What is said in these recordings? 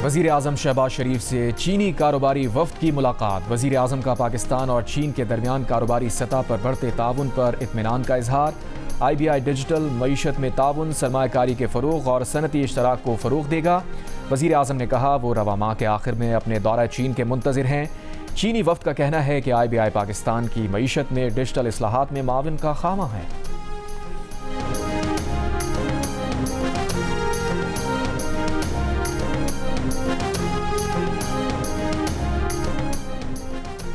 वज़ीर आज़म शहबाज शरीफ से चीनी कारोबारी वफ़द की मुलाकात। वज़ीर आज़म का पाकिस्तान और चीन के दरमियान कारोबारी सतह पर बढ़ते ताउन पर इत्मीनान का इजहार। IBI डिजिटल मईशत में ताउन, सरमायाकारी के फ़रोग़ और सनती इश्तराक को फ़रोग़ देगा। वज़ीर आज़म ने कहा वो रवा माह के आखिर में अपने दौरा चीन के मुंतज़िर हैं। चीनी वफ़द का कहना है कि IBI पाकिस्तान की मईशत में डिजिटल इस्लाहात में मावन का खामा है।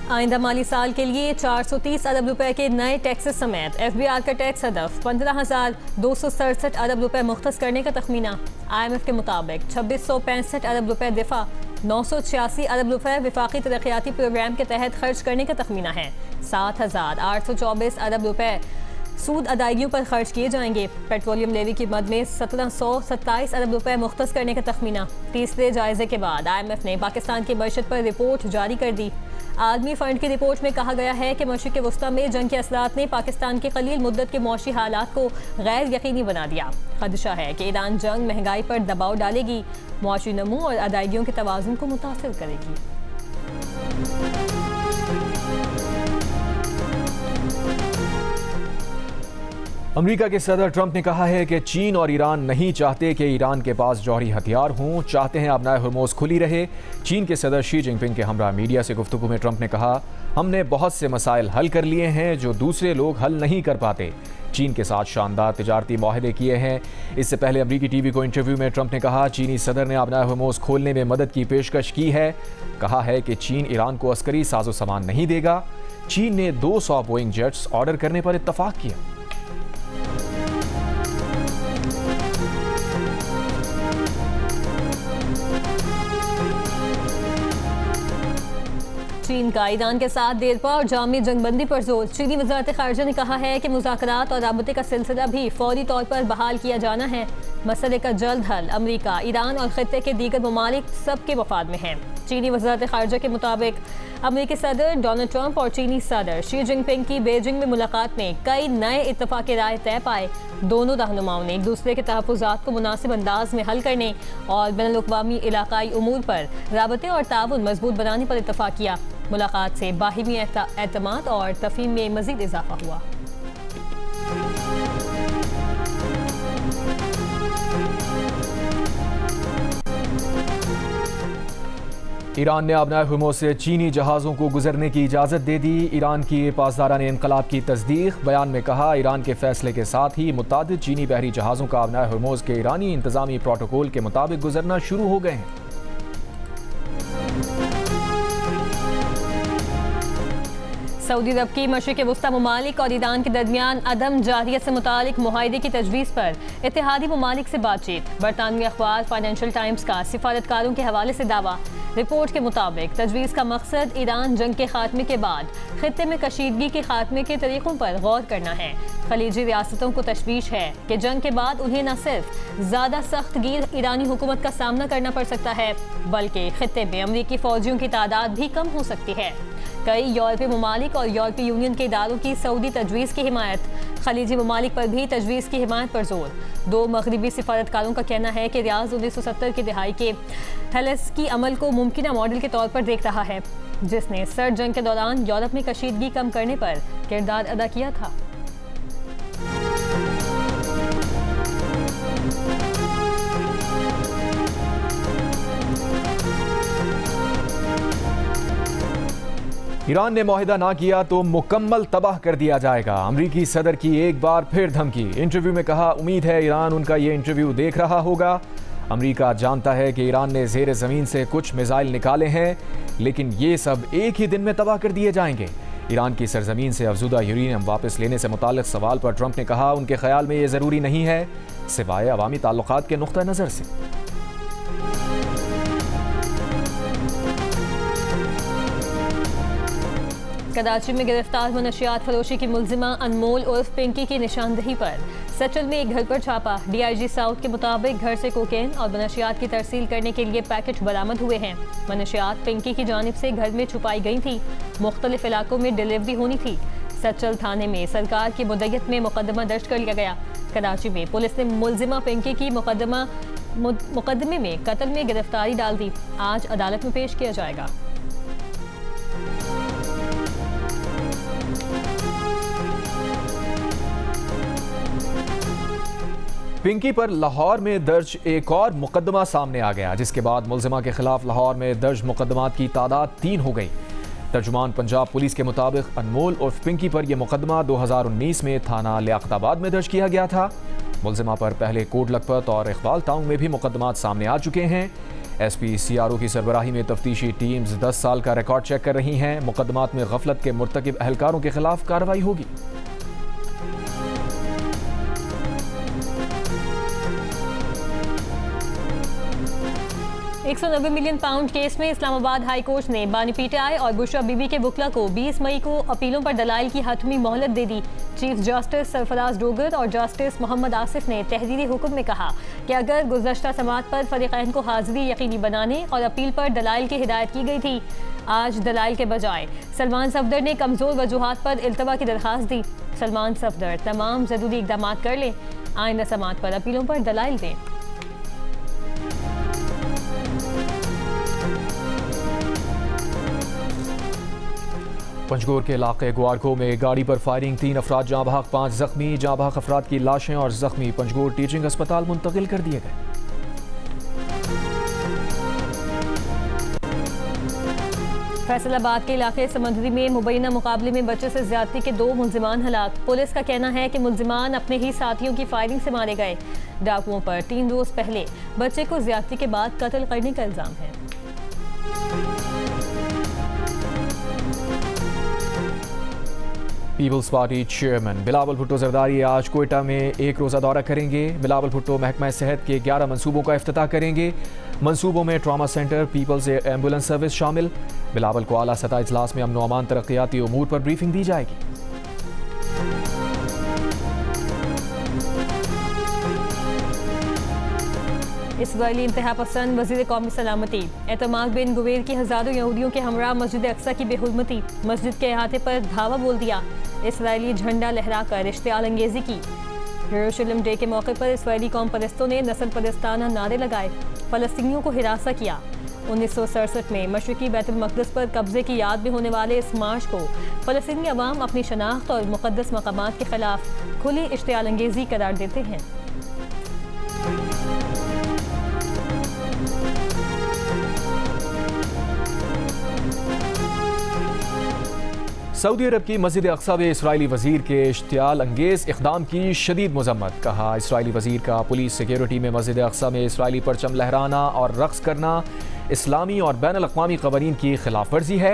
आइंदा माली साल के लिए 430 अरब रुपए के नए टैक्सेस समेत FBR का टैक्स हदफ 15,267 अरब रुपए मुख्तस करने का तखमीना। IMF के मुताबिक 2665 अरब रुपए दिफा, 986 अरब रुपए विफाकी तरक्याती प्रोग्राम के तहत खर्च करने का तखमीना है। 7,824 अरब रुपए सूद अदायगियों पर खर्च किए जाएंगे। पेट्रोलियम लेवी की मद में 1727 अरब रुपए मुख्तस करने का तखमीना। तीसरे जायजे के बाद IMF ने पाकिस्तान की मईशत पर रिपोर्ट जारी कर दी। आदमी फंड की रिपोर्ट में कहा गया है कि मशरिक़ वस्ता में जंग के असरात ने पाकिस्तान के कलील मुद्दत के मौशी हालात को गैर यकीनी बना दिया। खदशा है कि ईरान जंग महंगाई पर दबाव डालेगी, मौशी नमू और अदायगियों के तवाज़ुन को मुतासिर करेगी। अमेरिका के सदर ट्रंप ने कहा है कि चीन और ईरान नहीं चाहते कि ईरान के पास जौहरी हथियार हों, चाहते हैं अपना हरमोज़ खुली रहे। चीन के सदर शी जिनपिंग के हमरा मीडिया से गुफ्तगू में ट्रंप ने कहा, हमने बहुत से मसाइल हल कर लिए हैं जो दूसरे लोग हल नहीं कर पाते। चीन के साथ शानदार तिजारती मुआहदे किए हैं। इससे पहले अमरीकी टीवी को इंटरव्यू में ट्रंप ने कहा, चीनी सदर ने अपना हरमोज़ खोलने में मदद की पेशकश की है। कहा है कि चीन ईरान को अस्करी साजो सामान नहीं देगा। चीन ने 200 बोइंग जेट्स ऑर्डर करने पर इत्तफाक किया। चीन का ईरान के साथ देरपा और जामी जंगबंदी पर जोर। चीनी वज़ारत ख़ारिजा ने कहा है कि मुज़ाकरात और राबते का सिलसिला भी फौरी तौर पर बहाल किया जाना है। मसले का जल्द हल अमरीका, ईरान और ख़ित्ते के दीगर ममालिक सबके मफाद में है। चीनी वज़ारत ख़ारिजा के मुताबिक अमरीकी सदर डोनाल्ड ट्रंप और चीनी सदर शी जिनपिंग की बीजिंग में मुलाकात में कई नए इत्तफ़ाक़ राय तय पाए। दोनों रहनुमाओं ने एक दूसरे के तहफ़्फ़ुज़ात को मुनासिब अंदाज में हल करने और बैनुल-अक़वामी इलाक़ाई उमूर पर राबते और ताउन मजबूत बनाने पर इत्तफ़ाक़ किया। मुलाकात से बाहिमी एतमाद और तफ़हीम में मज़ीद इजाफ़ा हुआ। ईरान ने अपना हरमोज़ से चीनी जहाज़ों को गुजरने की इजाज़त दे दी। ईरान की पासदाराने इनकलाब की तस्दीक। बयान में कहा, ईरान के फैसले के साथ ही मुतादिद चीनी बहरी जहाज़ों का अपना हरमोज़ के ईरानी इंतज़ामी प्रोटोकॉल के मुताबिक गुजरना शुरू हो गए हैं। सऊदी अरब की मशरिक़ वस्ता ममालिक और ईरान के दरमियान अदम जारियत से मुतालिक मुआहदे की तजवीज़ पर इत्तेहादी ममालिक से बातचीत। बरतानवी अखबार फाइनेंशियल टाइम्स का सिफारतकारों के हवाले से दावा। रिपोर्ट के मुताबिक तजवीज़ का मकसद ईरान जंग के खात्मे के बाद खित्ते में कशीदगी के खात्मे के तरीक़ों पर गौर करना है। खलीजी रियासतों को तशवीश है कि जंग के बाद उन्हें न सिर्फ ज़्यादा सख्त गिर ईरानी हुकूमत का सामना करना पड़ सकता है, बल्कि खित्ते में अमरीकी फ़ौजियों की तादाद भी कम हो सकती है। कई यूरोपीय ममालिक और यूरोपीय यूनियन के इदारों की सऊदी तजवीज़ की हिमायत। खलीजी ममालिक पर भी तजवीज़ की हिमायत पर जोर। दो मगरबी सिफारतकारों का कहना है कि रियाज 1970 की दिहाई के थैलेस्की अमल को मुमकिन मॉडल के तौर पर देख रहा है, जिसने सर्द जंग के दौरान यूरोप में कशीदगी कम करने पर किरदार अदा किया था। ईरान ने मुआहिदा ना किया तो मुकम्मल तबाह कर दिया जाएगा। अमरीकी सदर की एक बार फिर धमकी। इंटरव्यू में कहा, उम्मीद है ईरान उनका ये इंटरव्यू देख रहा होगा। अमरीका जानता है कि ईरान ने ज़ेर ज़मीन से कुछ मिसाइल निकाले हैं, लेकिन ये सब एक ही दिन में तबाह कर दिए जाएंगे। ईरान की सरजमीन से अफजुदा यूरेनियम वापस लेने से मुताल्लिक सवाल पर ट्रंप ने कहा, उनके ख्याल में ये ज़रूरी नहीं है, सिवाय अवामी ताल्लुकात के नुक्ता नज़र से। कराची में गिरफ्तार मनशियात फरोशी की मुलजिमा अनमोल उर्फ पिंकी की निशानदही पर सचल में एक घर पर छापा। DIG साउथ के मुताबिक घर से कोकेन और मनशियात की तरसील करने के लिए पैकेट बरामद हुए हैं। मनशियात पिंकी की जानिब से घर में छुपाई गई थी, मुख्तलिफ इलाकों में डिलीवरी होनी थी। सचल थाने में सरकार की मुद्दत में मुकदमा दर्ज कर लिया गया। कराची में पुलिस ने मुलजिमा पिंकी की मुकदमा मुकदमे में कत्ल में गिरफ्तारी डाल दी। आज अदालत में पेश किया जाएगा। पिंकी पर लाहौर में दर्ज एक और मुकदमा सामने आ गया, जिसके बाद मुलजिमा के खिलाफ लाहौर में दर्ज मुकदमात की तादाद 3 हो गई। तर्जुमान पंजाब पुलिस के मुताबिक अनमोल उर्फ पिंकी पर यह मुकदमा 2019 में थाना लियाकताबाद में दर्ज किया गया था। मुलजिमा पर पहले कोट लखपत और इकबाल टाउन में भी मुकदमात सामने आ चुके हैं। SP CRO की सरबराही में तफ्तीशी टीम्स 10 साल का रिकॉर्ड चेक कर रही हैं। मुकदमात में गफलत के मुर्तकिब अहलकारों के खिलाफ कार्रवाई होगी। £190 मिलियन केस में इस्लामाबाद हाई कोर्ट ने बानी PTI और बुशरा बीबी के वकला को 20 मई को अपीलों पर दलाइल की हतमी मोहलत दे दी। चीफ जस्टिस सरफराज डोगर और जस्टिस मोहम्मद आसिफ ने तहरीरी हुक्म में कहा कि अगर गुज़श्ता समात पर फरीक़ैन को हाजिरी यकीनी बनाने और अपील पर दलाइल की हिदायत की गई थी, आज दलाइल के बजाय सलमान सफदर ने कमज़ोर वजूहात पर इल्तवा की दरख्वास्त दी। सलमान सफदर तमाम ज़रूरी इक़दाम कर लें, आइंदा समात पर अपीलों पर दलाइल दें। पंजगोर के इलाके ग्वारको में गाड़ी पर फायरिंग, 3 अफराद जाँ बहक, 5 जख्मी। जाँ बहक अफराद की लाशें और जख्मी पंजगोर टीचिंग अस्पताल मुंतकिल कर दिए गए। फैसलाबाद के इलाके समंदरी में मुबैना मुकाबले में बच्चे से ज्यादती के 2 मुलजिमान हलाक। पुलिस का कहना है कि मुलजिमान अपने ही साथियों की फायरिंग से मारे गए। डाकुओं पर 3 रोज पहले बच्चे को ज्यादती के बाद कत्ल करने का इल्जाम है। Peoples Party chairman Bilawal Bhutto Zardari आज कोयटा में एक रोज़ा दौरा करेंगे। बिलावल भुट्टो महकमा सेहत के 11 मंसूबों का इफ्तिताह करेंगे। मंसूबों में trauma centre, Peoples ambulance service शामिल। बिलावल को आला सतह इजलास में अमन अमान तरक्याती उमूर पर ब्रीफिंग दी जाएगी। इसराइली इंतहा पसंद वज़ीर कौमी सलामती एतमाद बिन गुवेर की हज़ारों यहूदियों के हमरा मस्जिद अक्सा की बेहुरमती, मस्जिद के अहाते पर धावा बोल दिया। इसराइली झंडा लहराकर इश्तियाल अंगेजी की। यरूशलेम डे के मौके पर इसराइली कौम परस्तों ने नस्ल परस्ताना नारे लगाए, फ़लस्तीनियों को हिरासा किया। 1967 में मशरिकी बैतुल मक़दस पर कब्जे की याद में होने वाले इस मार्च को फ़लस्तीनी अवाम अपनी शनाख्त और मुक़द्दस मकामात के खिलाफ खुली इश्तियाल अंगेजी करार देते हैं। सऊदी अरब की मस्जिद अक्सा में इसराइली वज़ीर के इश्तियाल अंगेज इक़दाम की शदीद मज़म्मत। कहा, इसराइली वज़ीर का पुलिस सिक्योरिटी में मस्जिद अक्सा में इसराइली परचम लहराना और रक़्स करना इस्लामी और बैनुल अक़वामी क़वानीन की खिलाफ वर्जी है।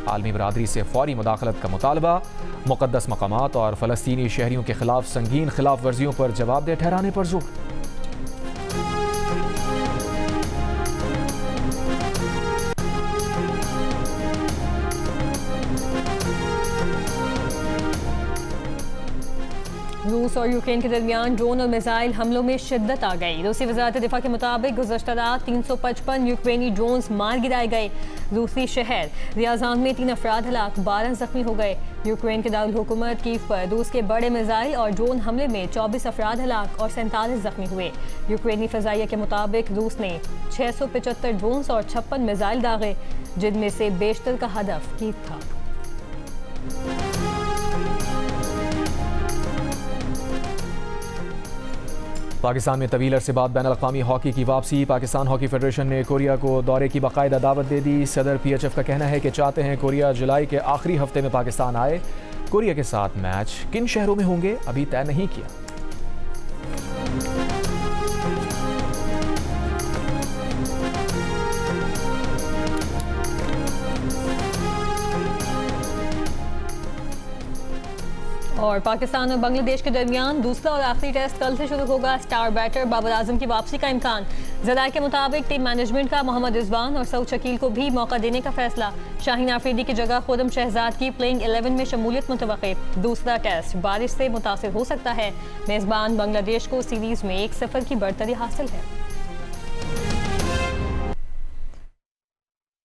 आलमी बरादरी से फ़ौरी मुदाखलत का मुतालबा। मुक़द्दस मकामात और फ़लस्तीनी शहरियों के खिलाफ संगीन खिलाफ वर्जियों पर जवाबदेह ठहराने पर जोर। रूस और यूक्रेन के दरमियान ड्रोन और मिसाइल हमलों में शिद्दत आ गई। रूसी वज़ारत दिफा के मुताबिक गुज़श्ता रात 355 यूक्रेनी ड्रोन्स मार गिराए गए। रूसी शहर रियाजान में 3 अफराद हलाक, 12 जख्मी हो गए। यूक्रेन के दारुल हुकूमत कीव पर रूस के बड़े मिसाइल और ड्रोन हमले में 24 अफराद हलाक और 47 जख्मी हुए। यूक्रेनी फ़ज़ाइया के मुताबिक रूस ने 675 ड्रोन्स और 56 मिसाइल दागे, जिनमें से बेशतर का हदफ कीव था। पाकिस्तान में तवील अरसे बाद बैनुल अक़वामी हॉकी की वापसी। पाकिस्तान हॉकी फेडरेशन ने कोरिया को दौरे की बाकायदा दावत दे दी। सदर PHF का कहना है कि चाहते हैं कोरिया जुलाई के आखिरी हफ्ते में पाकिस्तान आए। कोरिया के साथ मैच किन शहरों में होंगे अभी तय नहीं किया। और पाकिस्तान और बांग्लादेश के दरमियान दूसरा और आखिरी टेस्ट कल से शुरू होगा। स्टार बैटर बाबर आजम की वापसी का इम्कान। ज़राए के मुताबिक टीम मैनेजमेंट का मोहम्मद रिजवान और सऊद शकील को भी मौका देने का फैसला। शाहीन आफरीदी की जगह खुर्रम शहजाद की प्लेइंग 11 में शमूलियत मुतवक्किल। दूसरा टेस्ट बारिश से मुतासिर हो सकता है। मेज़बान बांग्लादेश को सीरीज में 1-0 की बढ़तरी हासिल है।